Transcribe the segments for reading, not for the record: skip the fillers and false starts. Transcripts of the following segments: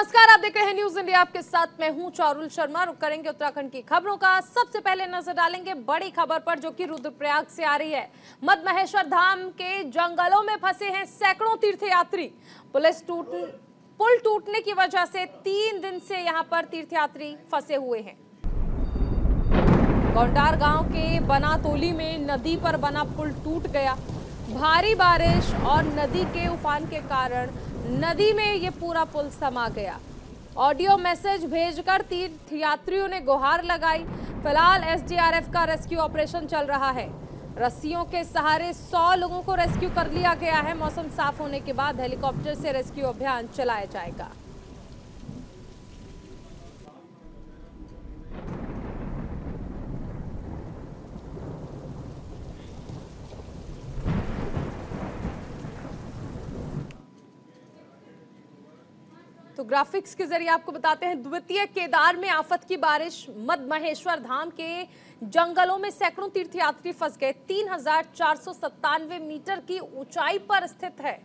नमस्कार, आप देख रहे हैं न्यूज इंडिया। आपके साथ मैं हूं चारुल शर्मा। रुक करेंगे उत्तराखंड की खबरों का। सबसे पहले नजर डालेंगे बड़ी खबर पर जो कि रुद्रप्रयाग से आ रही है। मद महेश्वर धाम के जंगलों में फंसे हैं सैकड़ों तीर्थयात्री। पुल टूटने की वजह से 3 दिन से यहां पर तीर्थयात्री फंसे हुए हैं। गोंडार गांव के बनातोली में नदी पर बना पुल टूट गया। भारी बारिश और नदी के उफान के कारण नदी में ये पूरा पुल समा गया। ऑडियो मैसेज भेजकर तीर्थयात्रियों ने गुहार लगाई। फिलहाल एसडीआरएफ का रेस्क्यू ऑपरेशन चल रहा है। रस्सियों के सहारे 100 लोगों को रेस्क्यू कर लिया गया है। मौसम साफ होने के बाद हेलीकॉप्टर से रेस्क्यू अभियान चलाया जाएगा। तो ग्राफिक्स के जरिए आपको बताते हैं, द्वितीय केदार में आफत की बारिश। मद महेश्वर धाम के जंगलों में सैकड़ों तीर्थयात्री फंस गए। 3497 मीटर की ऊंचाई पर स्थित है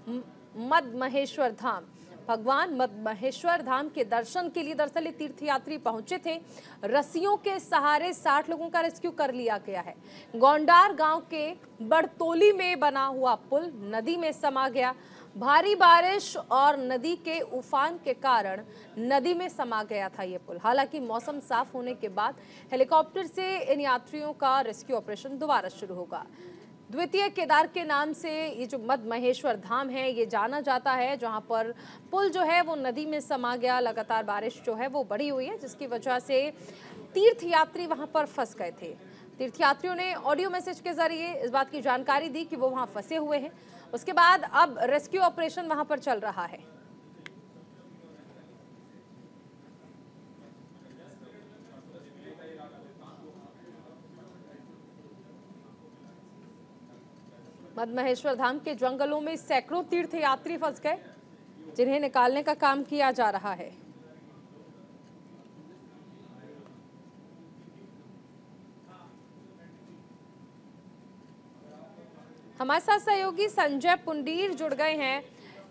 मद महेश्वर धाम। भगवान मद महेश्वर धाम के दर्शन के लिए दरअसल तीर्थयात्री पहुंचे थे। रस्सियों के सहारे 60 लोगों का रेस्क्यू कर लिया गया है। गोंडार गांव के बड़तोली में बना हुआ पुल नदी में समा गया। भारी बारिश और नदी के उफान के कारण नदी में समा गया था ये पुल। हालांकि मौसम साफ होने के बाद हेलीकॉप्टर से इन यात्रियों का रेस्क्यू ऑपरेशन दोबारा शुरू होगा। द्वितीय केदार के नाम से ये जो मद महेश्वर धाम है ये जाना जाता है, जहां पर पुल जो है वो नदी में समा गया। लगातार बारिश जो है वो बढ़ी हुई है, जिसकी वजह से तीर्थयात्री वहां पर फंस गए थे। तीर्थयात्रियों ने ऑडियो मैसेज के जरिए इस बात की जानकारी दी कि वो वहां फंसे हुए हैं। उसके बाद अब रेस्क्यू ऑपरेशन वहां पर चल रहा है। मद महेश्वर धाम के जंगलों में सैकड़ों तीर्थयात्री फंस गए, जिन्हें निकालने का काम किया जा रहा है। हमारे साथ सहयोगी संजय पुंडीर जुड़ गए हैं।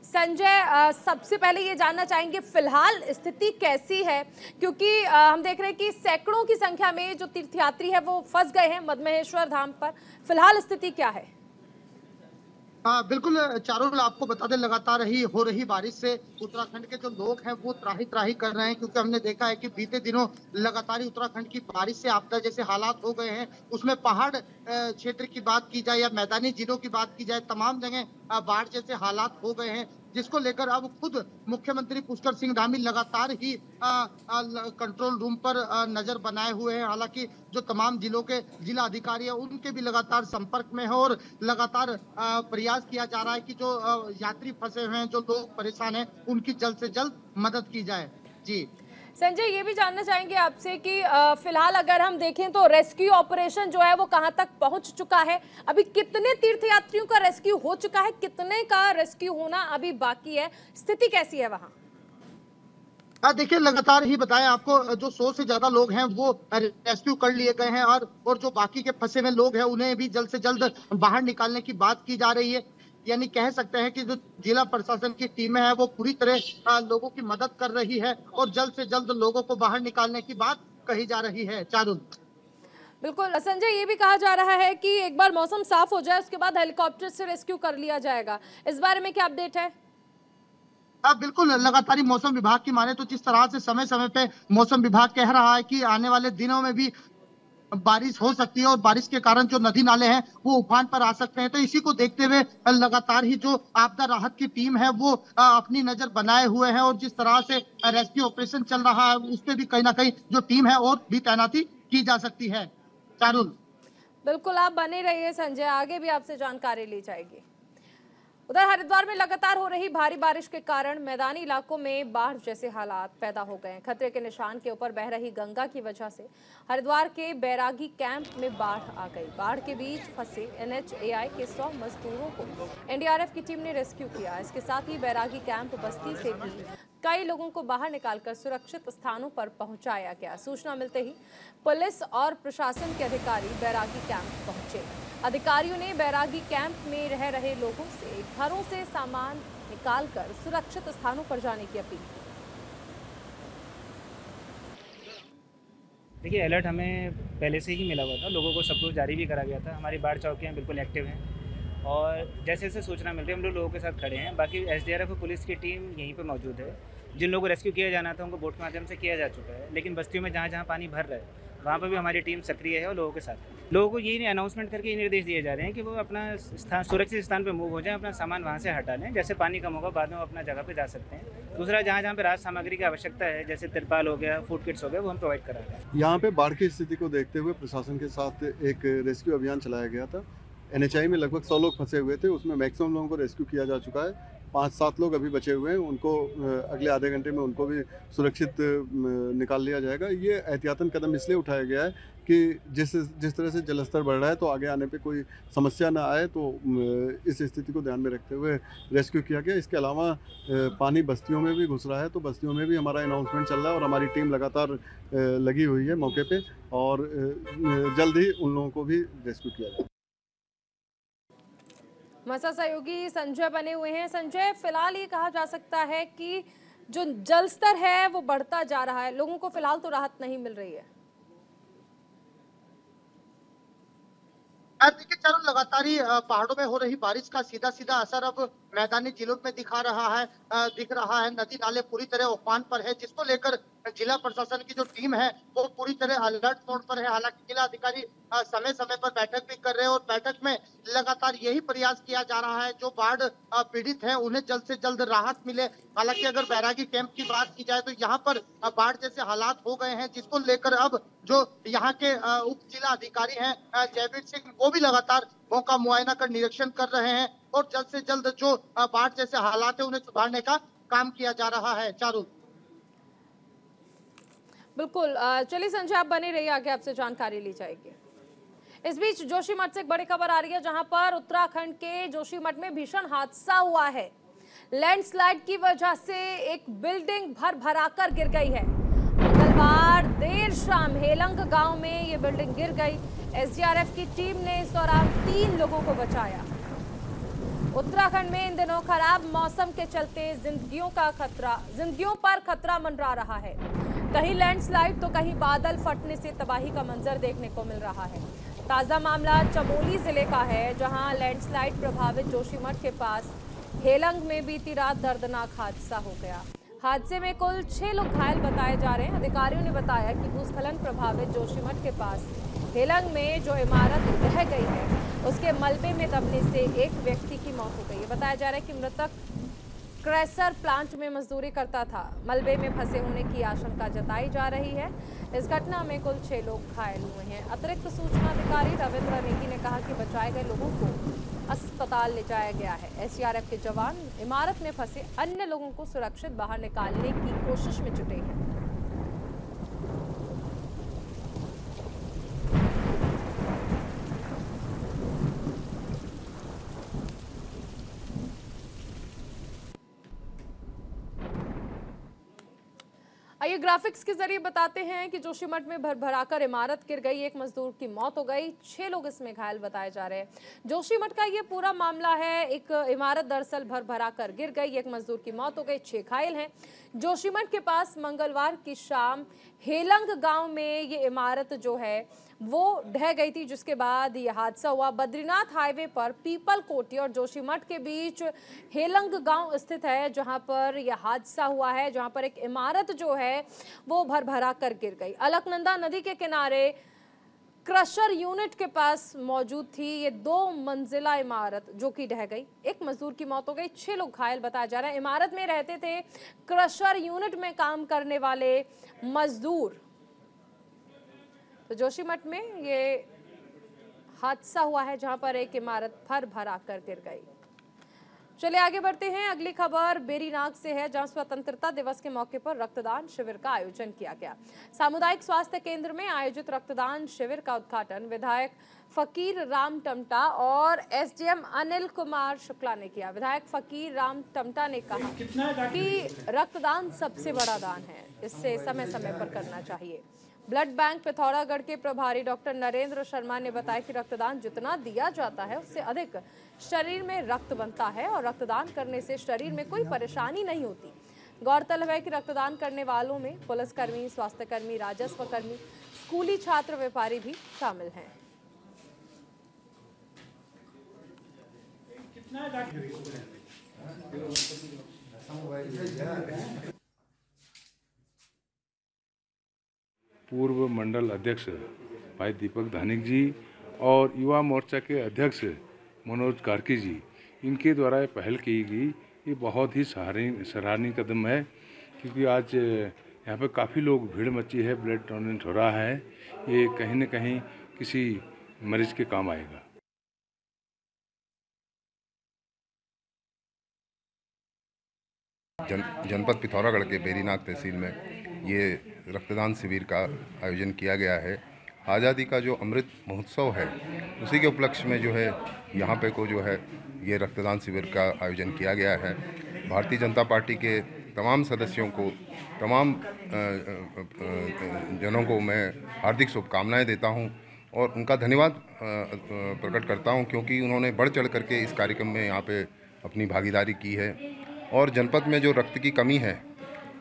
संजय, सबसे पहले ये जानना चाहेंगे फिलहाल स्थिति कैसी है, क्योंकि हम देख रहे हैं कि सैकड़ों की संख्या में जो तीर्थयात्री है वो फंस गए हैं मद महेश्वर धाम पर। फिलहाल स्थिति क्या है? बिल्कुल चारुल, आपको बता दें, लगातार हो रही बारिश से उत्तराखंड के जो लोग हैं वो त्राही त्राही कर रहे हैं, क्योंकि हमने देखा है कि बीते दिनों लगातार उत्तराखंड की बारिश से आपदा जैसे हालात हो गए हैं। उसमें पहाड़ क्षेत्र की बात की जाए या मैदानी जिलों की बात की जाए, तमाम जगह बाढ़ जैसे हालात हो गए हैं, जिसको लेकर अब खुद मुख्यमंत्री पुष्कर सिंह धामी लगातार ही कंट्रोल रूम पर नजर बनाए हुए हैं। हालांकि जो तमाम जिलों के जिला अधिकारी हैं उनके भी लगातार संपर्क में है और लगातार प्रयास किया जा रहा है कि जो यात्री फंसे हुए हैं, जो लोग परेशान हैं, उनकी जल्द से जल्द मदद की जाए। जी संजय, ये भी जानना चाहेंगे आपसे कि फिलहाल अगर हम देखें तो रेस्क्यू ऑपरेशन जो है वो कहां तक पहुंच चुका है? अभी कितने तीर्थयात्रियों का रेस्क्यू हो चुका है, कितने का रेस्क्यू होना अभी बाकी है? स्थिति कैसी है वहां? देखिए, लगातार ही बताया आपको, जो 100 से ज्यादा लोग हैं वो रेस्क्यू कर लिए गए हैं और जो बाकी के फंसे हुए लोग हैं उन्हें भी जल्द से जल्द बाहर निकालने की बात की जा रही है। यानी कह सकते हैं कि जो जिला प्रशासन की टीमें हैं वो पूरी तरह लोगों की मदद कर रही है और जल्द से जल्द लोगों को बाहर निकालने की बात कही जा रही है। चारुल, बिल्कुल संजय, ये भी कहा जा रहा है कि एक बार मौसम साफ हो जाए उसके बाद हेलीकॉप्टर से रेस्क्यू कर लिया जाएगा। इस बारे में क्या अपडेट है? बिल्कुल, लगातार ही मौसम विभाग की माने तो जिस तरह से समय समय पे मौसम विभाग कह रहा है कि आने वाले दिनों में भी बारिश हो सकती है और बारिश के कारण जो नदी नाले हैं वो उफान पर आ सकते हैं, तो इसी को देखते हुए लगातार ही जो आपदा राहत की टीम है वो अपनी नजर बनाए हुए है और जिस तरह से रेस्क्यू ऑपरेशन चल रहा है उस पर भी कहीं ना कहीं जो टीम है और भी तैनाती की जा सकती है। चारुल, बिल्कुल, आप बने रहिए संजय, आगे भी आपसे जानकारी ली जाएगी। उधर हरिद्वार में लगातार हो रही भारी बारिश के कारण मैदानी इलाकों में बाढ़ जैसे हालात पैदा हो गए हैं। खतरे के निशान के ऊपर बह रही गंगा की वजह से हरिद्वार के बैरागी कैंप में बाढ़ आ गई। बाढ़ के बीच फंसे एनएचएआई के 100 मजदूरों को एनडीआरएफ की टीम ने रेस्क्यू किया। इसके साथ ही बैरागी कैंप बस्ती से भी कई लोगों को बाहर निकालकर सुरक्षित स्थानों पर पहुंचाया गया। सूचना मिलते ही पुलिस और प्रशासन के अधिकारी बैरागी कैंप पहुंचे। अधिकारियों ने बैरागी कैंप में रह रहे लोगों से घरों से सामान निकालकर सुरक्षित स्थानों पर जाने की अपील की। देखिए, अलर्ट हमें पहले से ही मिला हुआ था, लोगों को सबको जारी भी करा गया था। हमारी बाढ़ चौकियाँ बिल्कुल एक्टिव हैं और जैसे-जैसे सूचना मिलती है हम लोगों के साथ खड़े हैं। बाकी एसडीआरएफ और पुलिस की टीम यहीं पे मौजूद है। जिन लोगों को रेस्क्यू किया जाना था उनको बोट के माध्यम से किया जा चुका है, लेकिन बस्तियों में जहाँ-जहाँ पानी भर रहा है वहाँ पर भी हमारी टीम सक्रिय है और लोगों के साथ है। लोगों को यही अनाउंसमेंट करके ये निर्देश दिए जा रहे हैं कि वो अपना स्थान सुरक्षित स्थान पे मूव हो जाएँ, अपना सामान वहाँ से हटा लें। जैसे पानी कम होगा बाद में वो अपना जगह पे जा सकते हैं। दूसरा, जहाँ-जहाँ पे राहत सामग्री की आवश्यकता है, जैसे तिरपाल हो गया, फूड किट्स हो गए, वो हम प्रोवाइड करा रहे हैं। यहाँ पे बाढ़ की स्थिति को देखते हुए प्रशासन के साथ एक रेस्क्यू अभियान चलाया गया था। एनएचआई में लगभग 100 लोग फंसे हुए थे, उसमें मैक्सिमम लोगों को रेस्क्यू किया जा चुका है। 5-7 लोग अभी बचे हुए हैं, उनको अगले आधे घंटे में उनको भी सुरक्षित निकाल लिया जाएगा। ये एहतियातन कदम इसलिए उठाया गया है कि जिस तरह से जलस्तर बढ़ रहा है तो आगे आने पे कोई समस्या ना आए, तो इस स्थिति को ध्यान में रखते हुए रेस्क्यू किया गया। इसके अलावा पानी बस्तियों में भी घुस रहा है, तो बस्तियों में भी हमारा अनाउंसमेंट चल रहा है और हमारी टीम लगातार लगी हुई है मौके पे और जल्द ही उन लोगों को भी रेस्क्यू किया जाए। हमारे सहयोगी संजय बने हुए हैं। संजय, फिलहाल ये कहा जा सकता है कि जो जल स्तर है वो बढ़ता जा रहा है, लोगों को फिलहाल तो राहत नहीं मिल रही है। देखिए चारों लगातार ही पहाड़ों में हो रही बारिश का सीधा सीधा असर अब मैदानी जिलों में दिख रहा है। नदी नाले पूरी तरह उफान पर है, जिसको लेकर जिला प्रशासन की जो टीम है वो पूरी तरह अलर्ट मोड पर है। हालांकि जिला अधिकारी समय समय पर बैठक भी कर रहे हैं और बैठक में लगातार यही प्रयास किया जा रहा है जो बाढ़ पीड़ित है उन्हें जल्द से जल्द राहत मिले। हालांकि अगर बैरागी कैंप की बात की जाए तो यहाँ पर बाढ़ जैसे हालात हो गए हैं, जिसको लेकर अब जो यहाँ के उप जिला अधिकारी हैं जयवीर सिंह, वो भी लगातार मौका मुआयना कर निरीक्षण कर रहे हैं और जल्द से जल्द जो बाढ़ जैसे हालात है उन्हें सुधारने का काम किया जा रहा है। चारू, बिल्कुल। चलिए संजय, आप बने रहिए, आगे आपसे जानकारी ली जाएगी। इस बीच जोशीमठ से एक बड़ी खबर आ रही है, जहां पर उत्तराखंड के जोशीमठ में भीषण हादसा हुआ है। लैंडस्लाइड की वजह से एक बिल्डिंग भराकर गिर गई है। मंगलवार देर शाम हेलंग गांव में ये बिल्डिंग गिर गई। एसडीआरएफ की टीम ने इस दौरान 3 लोगों को बचाया। उत्तराखंड में इन दिनों खराब मौसम के चलते जिंदगियों पर खतरा मंडरा रहा है। कहीं लैंडस्लाइड तो कहीं बादल फटने से तबाही का मंजर देखने को मिल रहा है। ताजा मामला चमोली जिले का है, जहां लैंडस्लाइड प्रभावित जोशीमठ के पास हेलंग में बीती रात दर्दनाक हादसा हो गया। हादसे में कुल 6 लोग घायल बताए जा रहे हैं। अधिकारियों ने बताया कि भूस्खलन प्रभावित जोशीमठ के पास हेलंग में जो इमारत ढह गई है उसके मलबे में दबने से एक व्यक्ति की मौत हो गई है। बताया जा रहा है कि मृतक क्रैशर प्लांट में मजदूरी करता था। मलबे में फंसे होने की आशंका जताई जा रही है। इस घटना में कुल 6 लोग घायल हुए हैं। अतिरिक्त सूचना अधिकारी रविंद्र नेगी ने कहा कि बचाए गए लोगों को अस्पताल ले जाया गया है। एसडीआरएफ के जवान इमारत में फंसे अन्य लोगों को सुरक्षित बाहर निकालने की कोशिश में जुटे हैं। आइए ग्राफिक्स के जरिए बताते हैं कि जोशीमठ में भरभराकर इमारत गिर गई, एक मजदूर की मौत हो गई, 6 लोग इसमें घायल बताए जा रहे हैं। जोशीमठ का ये पूरा मामला है। एक इमारत दरअसल भरभराकर गिर गई, एक मजदूर की मौत हो गई, 6 घायल हैं। जोशीमठ के पास मंगलवार की शाम हेलंग गांव में ये इमारत जो है वो ढह गई थी, जिसके बाद ये हादसा हुआ। बद्रीनाथ हाईवे पर पीपल कोटी और जोशीमठ के बीच हेलंग गांव स्थित है, जहां पर यह हादसा हुआ है, जहां पर एक इमारत जो है वो भरभरा कर गिर गई। अलकनंदा नदी के किनारे क्रशर यूनिट के पास मौजूद थी ये 2 मंजिला इमारत, जो कि ढह गई। एक मजदूर की मौत हो गई, 6 लोग घायल बताया जा रहा है। इमारत में रहते थे क्रशर यूनिट में काम करने वाले मजदूर। तो जोशीमठ में ये हादसा हुआ है, जहां पर एक इमारत भरा कर गिर गई। चलिए आगे बढ़ते हैं। अगली खबर बेरीनाग से है, जहां स्वतंत्रता दिवस के मौके पर रक्तदान शिविर का आयोजन किया गया। सामुदायिक स्वास्थ्य केंद्र में आयोजित रक्तदान शिविर का उद्घाटन विधायक फकीर राम टमटा और एसडीएम अनिल कुमार शुक्ला ने किया। विधायक फकीर राम टमटा ने कहा कि रक्तदान सबसे बड़ा दान है, इससे समय समय पर करना चाहिए। ब्लड बैंक पिथौरागढ़ के प्रभारी डॉक्टर नरेंद्र शर्मा ने बताया कि रक्तदान जितना दिया जाता है उससे अधिक शरीर में रक्त बनता है और रक्तदान करने से शरीर में कोई परेशानी नहीं होती। गौरतलब है कि रक्तदान करने वालों में पुलिसकर्मी, स्वास्थ्यकर्मी, राजस्व कर्मी, स्कूली छात्र, व्यापारी भी शामिल हैं। पूर्व मंडल अध्यक्ष भाई दीपक धानिक जी और युवा मोर्चा के अध्यक्ष मनोज कार्की जी, इनके द्वारा ये पहल की गई, ये बहुत ही सराहनीय कदम है, क्योंकि आज यहाँ पे काफ़ी लोग भीड़ मची है, ब्लड डोनेट हो रहा है, ये कहीं न कहीं किसी मरीज के काम आएगा। जनपद पिथौरागढ़ के बेरीनाग तहसील में ये रक्तदान शिविर का आयोजन किया गया है। आज़ादी का जो अमृत महोत्सव है, उसी के उपलक्ष्य में जो है यहाँ पे को जो है ये रक्तदान शिविर का आयोजन किया गया है। भारतीय जनता पार्टी के तमाम सदस्यों को, तमाम जनों को मैं हार्दिक शुभकामनाएं देता हूं और उनका धन्यवाद प्रकट करता हूं, क्योंकि उन्होंने बढ़ चढ़ करके इस कार्यक्रम में यहाँ पे अपनी भागीदारी की है और जनपद में जो रक्त की कमी है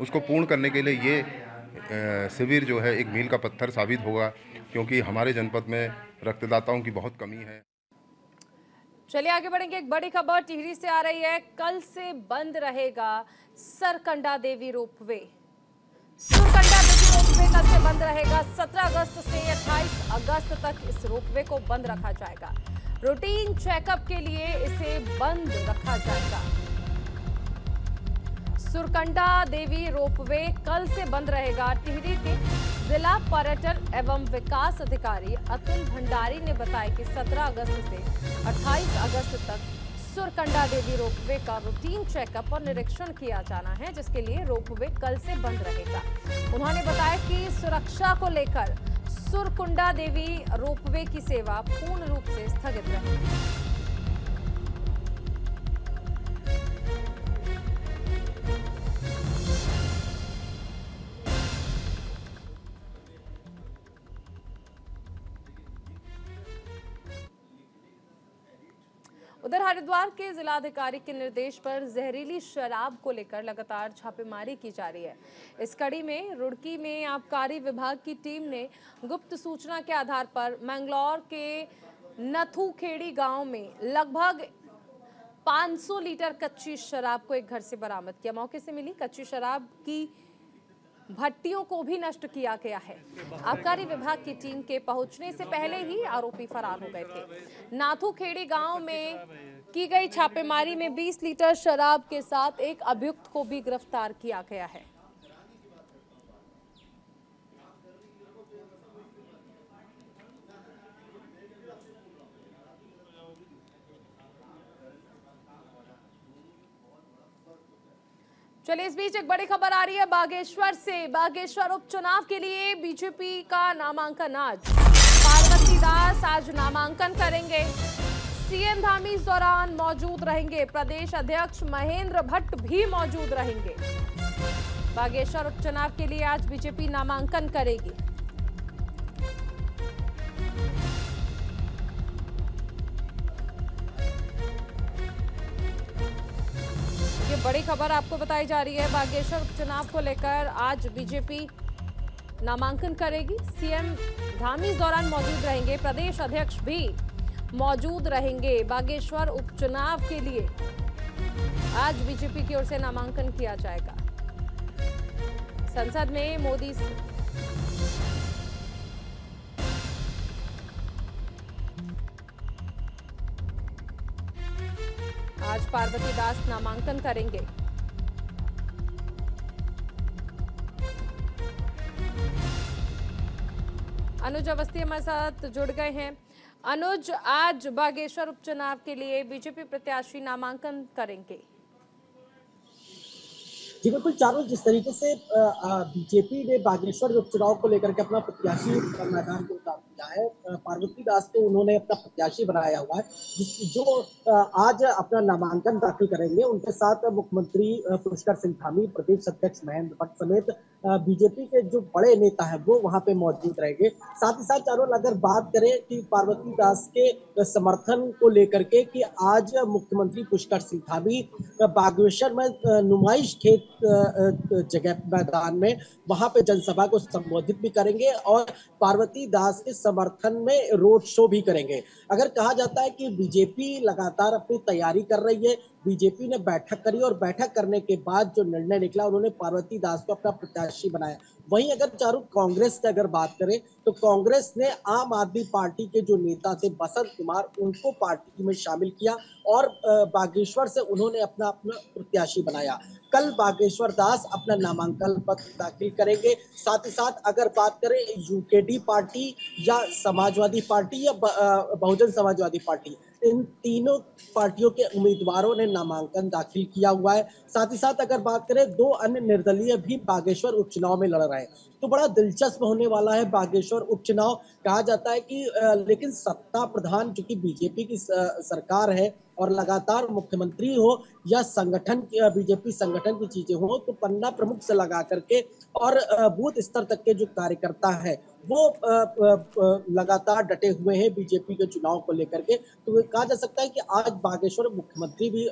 उसको पूर्ण करने के लिए ये शिविर जो है एक मील का पत्थर साबित होगा, क्योंकि हमारे जनपद में रक्तदाताओं की बहुत कमी है। चलिए आगे बढ़ेंगे। एक बड़ी खबर टिहरी से आ रही है। कल से बंद रहेगा सरकंडा देवी रोपवे। सुरकंडा देवी रोपवे कल से बंद रहेगा। 17 अगस्त से 28 अगस्त तक इस रोपवे को बंद रखा जाएगा। रूटीन चेकअप के लिए इसे बंद रखा जाएगा। सुरकंडा देवी रोपवे कल से बंद रहेगा। टिहरी के जिला पर्यटन एवं विकास अधिकारी अतुल भंडारी ने बताया कि 17 अगस्त से 28 अगस्त तक सुरकंडा देवी रोपवे का रूटीन चेकअप और निरीक्षण किया जाना है, जिसके लिए रोपवे कल से बंद रहेगा। उन्होंने बताया कि सुरक्षा को लेकर सुरकुंडा देवी रोपवे की सेवा पूर्ण रूप से स्थगित रहेगी। उधर हरिद्वार के जिलाधिकारी के निर्देश पर जहरीली शराब को लेकर लगातार छापेमारी की जा रही है। इस कड़ी में रुड़की में आबकारी विभाग की टीम ने गुप्त सूचना के आधार पर मैंगलोर के नथुखेड़ी गांव में लगभग 500 लीटर कच्ची शराब को एक घर से बरामद किया। मौके से मिली कच्ची शराब की भट्टियों को भी नष्ट किया गया है। आबकारी विभाग की टीम के पहुंचने से पहले ही आरोपी फरार हो गए थे। नाथुखेड़ी गांव में की गई छापेमारी में 20 लीटर शराब के साथ एक अभियुक्त को भी गिरफ्तार किया गया है। चलिए इस बीच एक बड़ी खबर आ रही है बागेश्वर से। बागेश्वर उपचुनाव के लिए बीजेपी का नामांकन आज। पार्वती दास आज नामांकन करेंगे। सीएम धामी इस दौरान मौजूद रहेंगे। प्रदेश अध्यक्ष महेंद्र भट्ट भी मौजूद रहेंगे। बागेश्वर उपचुनाव के लिए आज बीजेपी नामांकन करेगी। ये बड़ी खबर आपको बताई जा रही है। बागेश्वर उपचुनाव को लेकर आज बीजेपी नामांकन करेगी। सीएम धामी इस दौरान मौजूद रहेंगे। प्रदेश अध्यक्ष भी मौजूद रहेंगे। बागेश्वर उपचुनाव के लिए आज बीजेपी की ओर से नामांकन किया जाएगा। संसद में मोदी आज पार्वती दास नामांकन करेंगे। अनुज अवस्थी हमारे साथ जुड़ गए हैं। अनुज, आज बागेश्वर उपचुनाव के लिए बीजेपी प्रत्याशी नामांकन करेंगे। जी बिल्कुल चारों, जिस तरीके से बीजेपी ने बागेश्वर उपचुनाव को लेकर के अपना प्रत्याशी मैदान में उतार दिया किया है। पार्वती दास को उन्होंने अपना प्रत्याशी बनाया हुआ है, जो आज अपना नामांकन दाखिल करेंगे। उनके साथ मुख्यमंत्री पुष्कर सिंह धामी, प्रदेश अध्यक्ष महेंद्र भट्ट समेत बीजेपी के जो बड़े नेता हैं वो वहां पे मौजूद रहेंगे। साथ ही साथ चारों अगर बात करें कि पार्वती दास के समर्थन को लेकर के कि आज मुख्यमंत्री पुष्कर सिंह धामी बागेश्वर में नुमाइश खेत जगह मैदान में वहां पे जनसभा को संबोधित भी करेंगे और पार्वती दास के समर्थन में रोड शो भी करेंगे। अगर कहा जाता है कि बीजेपी लगातार अपनी तैयारी कर रही है, बीजेपी ने बैठक करी और बैठक करने के बाद जो निर्णय निकला उन्होंने पार्वती दास को अपना प्रत्याशी बनाया। वहीं अगर चारू कांग्रेस की अगर बात करें तो कांग्रेस ने आम आदमी पार्टी के जो नेता थे बसंत कुमार, उनको पार्टी में शामिल किया और बागेश्वर से उन्होंने अपना प्रत्याशी बनाया। कल बागेश्वर दास अपना नामांकन पत्र दाखिल करेंगे। साथ ही साथ अगर बात करें यूकेडी पार्टी या समाजवादी पार्टी या बहुजन समाजवादी पार्टी, इन तीनों पार्टियों के उम्मीदवारों ने नामांकन दाखिल किया हुआ है। साथ ही साथ अगर बात करें 2 अन्य निर्दलीय भी बागेश्वर उपचुनाव में लड़ रहे हैं, तो बड़ा दिलचस्प होने वाला है बागेश्वर उपचुनाव। कहा जाता है कि लेकिन सत्ता प्रधान चूंकि बीजेपी की सरकार है और लगातार मुख्यमंत्री हो या संगठन बीजेपी संगठन की चीजें हो, तो पन्ना प्रमुख से लगा करके और बूथ स्तर तक के जो कार्यकर्ता है वो लगातार डटे हुए हैं बीजेपी के चुनाव को लेकर के। तो कहा जा सकता है कि आज बागेश्वर मुख्यमंत्री भी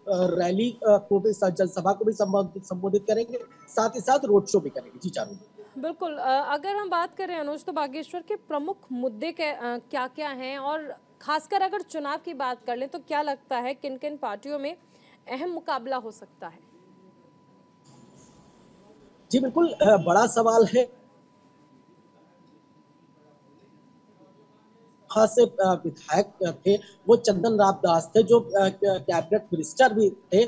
रैली को भी, जनसभा को भी संबोधित करेंगे, साथ ही साथ रोड शो भी करेंगे। जी चारू। बिल्कुल, अगर हम बात करें अनुज, तो बागेश्वर के प्रमुख मुद्दे क्या क्या हैं और खासकर अगर चुनाव की बात कर लें तो क्या लगता है किन किन पार्टियों में अहम मुकाबला हो सकता है? जी बिल्कुल, बड़ा सवाल है। से विधायक थे वो चंदन राम दास थे, जो कैबिनेट मिनिस्टर भी थे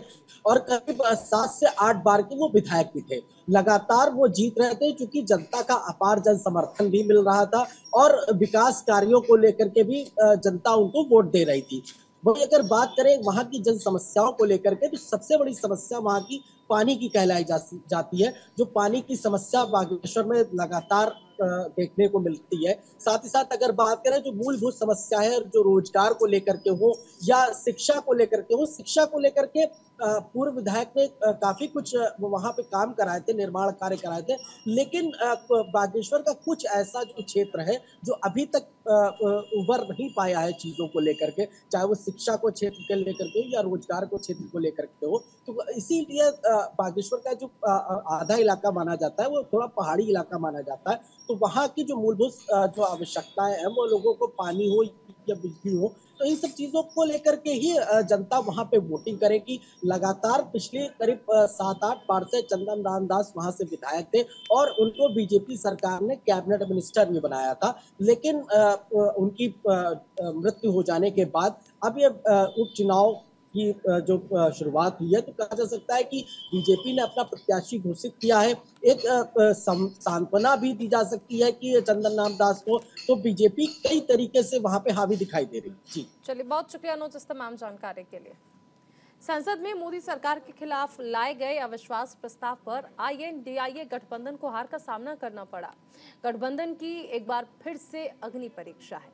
और करीब 7 से 8 बार के वो विधायक भी थे। लगातार वो जीत रहे थे क्योंकि जनता का अपार जन समर्थन भी मिल रहा था और विकास कार्यों को लेकर के भी जनता उनको वोट दे रही थी। वही अगर बात करें वहां की जन समस्याओं को लेकर के, तो सबसे बड़ी समस्या वहां की पानी की कहलाई जाती है। जो पानी की समस्या बागेश्वर में लगातार देखने को मिलती है। साथ ही साथ अगर बात करें जो मूलभूत समस्या है, जो रोजगार को लेकर के हो या शिक्षा को लेकर के हो, शिक्षा को लेकर के पूर्व विधायक ने काफी कुछ वहां पे काम कराए थे, निर्माण कार्य कराए थे, लेकिन बागेश्वर का कुछ ऐसा जो क्षेत्र है जो अभी तक उभर नहीं पाया है चीजों को लेकर के, चाहे वो शिक्षा को क्षेत्र के लेकर के या रोजगार को क्षेत्र को लेकर के हो। तो इसीलिए बागेश्वर का जो आधा इलाका माना जाता है वो थोड़ा पहाड़ी इलाका माना जाता है। तो वहाँ की जो मूलभूत जो आवश्यकताएं हैं, वो लोगों को पानी हो या बिजली हो, तो इन सब चीजों को लेकर के ही जनता वहां पे वोटिंग करेगी। लगातार पिछले करीब 7-8 बार से चंदन राम दास वहां से विधायक थे और उनको बीजेपी सरकार ने कैबिनेट मिनिस्टर भी बनाया था, लेकिन उनकी मृत्यु हो जाने के बाद अब ये उपचुनाव की जो शुरुआत हुई है, तो कहा जा सकता है कि बीजेपी ने अपना प्रत्याशी घोषित किया है। एक सांत्वना भी दी जा सकती है कि चंदन राम दास को, तो बीजेपी कई तरीके से वहां पे हावी दिखाई दे रही है। जी चलिए, बहुत शुक्रिया अनुज इस तमाम जानकारी के लिए। संसद में मोदी सरकार के खिलाफ लाए गए अविश्वास प्रस्ताव पर INDIA गठबंधन को हार का सामना करना पड़ा। गठबंधन की एक बार फिर से अग्नि परीक्षा है,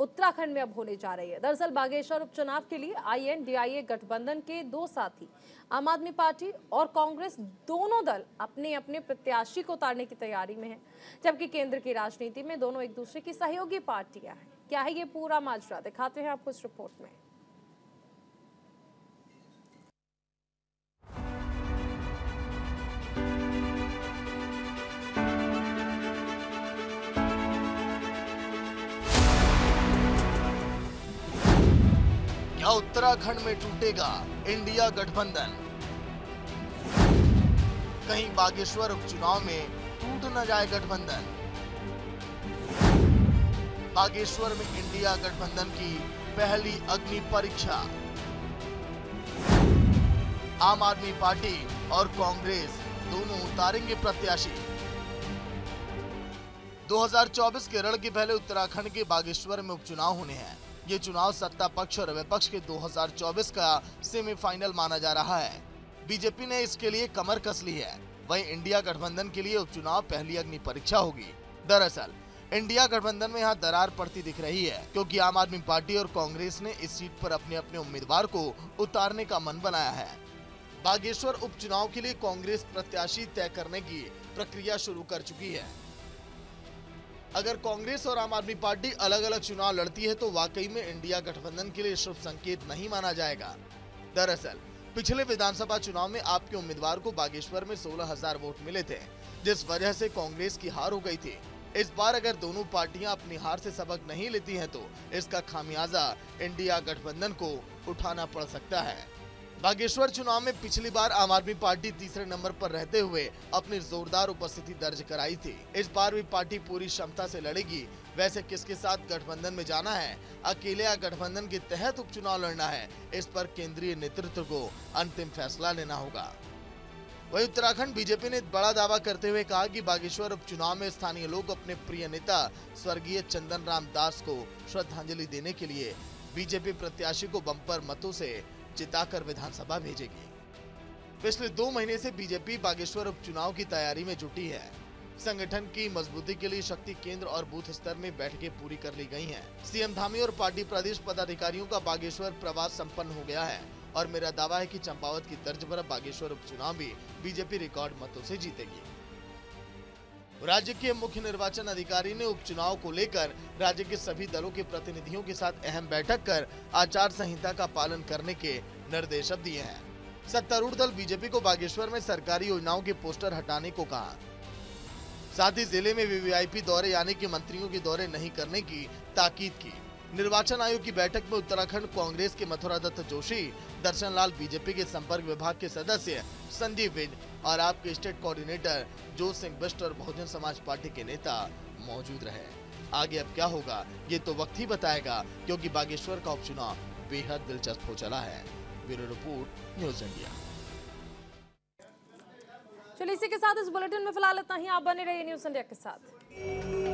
उत्तराखंड में अब होने जा रही है। दरअसल बागेश्वर उपचुनाव के लिए INDIA गठबंधन के 2 साथी आम आदमी पार्टी और कांग्रेस दोनों दल अपने अपने प्रत्याशी को उतारने की तैयारी में है, जबकि केंद्र की राजनीति में दोनों एक दूसरे की सहयोगी पार्टियां हैं। क्या है ये पूरा माजरा, दिखाते हैं आपको इस रिपोर्ट में। क्या उत्तराखंड में टूटेगा इंडिया गठबंधन? कहीं बागेश्वर उपचुनाव में टूट न जाए गठबंधन। बागेश्वर में इंडिया गठबंधन की पहली अग्नि परीक्षा। आम आदमी पार्टी और कांग्रेस दोनों उतारेंगे प्रत्याशी। 2024 के रण के पहले उत्तराखंड के बागेश्वर में उपचुनाव होने हैं। ये चुनाव सत्ता पक्ष और विपक्ष के 2024 का सेमीफाइनल माना जा रहा है। बीजेपी ने इसके लिए कमर कस ली है। वहीं इंडिया गठबंधन के लिए उपचुनाव पहली अग्नि परीक्षा होगी। दरअसल इंडिया गठबंधन में यहाँ दरार पड़ती दिख रही है, क्योंकि आम आदमी पार्टी और कांग्रेस ने इस सीट पर अपने अपने उम्मीदवार को उतारने का मन बनाया है। बागेश्वर उपचुनाव के लिए कांग्रेस प्रत्याशी तय करने की प्रक्रिया शुरू कर चुकी है। अगर कांग्रेस और आम आदमी पार्टी अलग अलग चुनाव लड़ती है तो वाकई में इंडिया गठबंधन के लिए शुभ संकेत नहीं माना जाएगा। दरअसल पिछले विधानसभा चुनाव में आपके उम्मीदवार को बागेश्वर में 16,000 वोट मिले थे, जिस वजह से कांग्रेस की हार हो गई थी। इस बार अगर दोनों पार्टियां अपनी हार से सबक नहीं लेती हैं तो इसका खामियाजा इंडिया गठबंधन को उठाना पड़ सकता है। बागेश्वर चुनाव में पिछली बार आम आदमी पार्टी तीसरे नंबर पर रहते हुए अपनी जोरदार उपस्थिति दर्ज कराई थी। इस बार भी पार्टी पूरी क्षमता से लड़ेगी। वैसे किसके साथ गठबंधन में जाना है, अकेले या गठबंधन के तहत उपचुनाव लड़ना है, इस पर केंद्रीय नेतृत्व को अंतिम फैसला लेना होगा। वहीं उत्तराखंड बीजेपी ने बड़ा दावा करते हुए कहा कि बागेश्वर उपचुनाव में स्थानीय लोग अपने प्रिय नेता स्वर्गीय चंदन राम दास को श्रद्धांजलि देने के लिए बीजेपी प्रत्याशी को बम्पर मतों से जिताकर विधानसभा भेजेगी। पिछले 2 महीने से बीजेपी बागेश्वर उपचुनाव की तैयारी में जुटी है। संगठन की मजबूती के लिए शक्ति केंद्र और बूथ स्तर में बैठकें पूरी कर ली गई हैं। सीएम धामी और पार्टी प्रदेश पदाधिकारियों का बागेश्वर प्रवास संपन्न हो गया है और मेरा दावा है कि चंपावत की तर्ज पर बागेश्वर उपचुनाव भी बीजेपी रिकॉर्ड मतों से जीतेगी। राज्य के मुख्य निर्वाचन अधिकारी ने उपचुनाव को लेकर राज्य के सभी दलों के प्रतिनिधियों के साथ अहम बैठक कर आचार संहिता का पालन करने के निर्देश दिए हैं। सत्तारूढ़ दल बीजेपी को बागेश्वर में सरकारी योजनाओं के पोस्टर हटाने को कहा। साथ ही जिले में वीवीआईपी दौरे यानी कि मंत्रियों के दौरे नहीं करने की ताकीद की। निर्वाचन आयोग की बैठक में उत्तराखंड कांग्रेस के मथुरा दत्त जोशी, दर्शन लाल बीजेपी के संपर्क विभाग के सदस्य संजीव विज और आपके स्टेट कोऑर्डिनेटर जोत सिंह बिष्ट और बहुजन समाज पार्टी के नेता मौजूद रहे। आगे अब क्या होगा ये तो वक्त ही बताएगा, क्योंकि बागेश्वर का उपचुनाव बेहद दिलचस्प हो चला है। Bureau report, news India. चलिए इसी के साथ इस बुलेटिन में फिलहाल इतना ही। आप बने रहिए न्यूज इंडिया के साथ।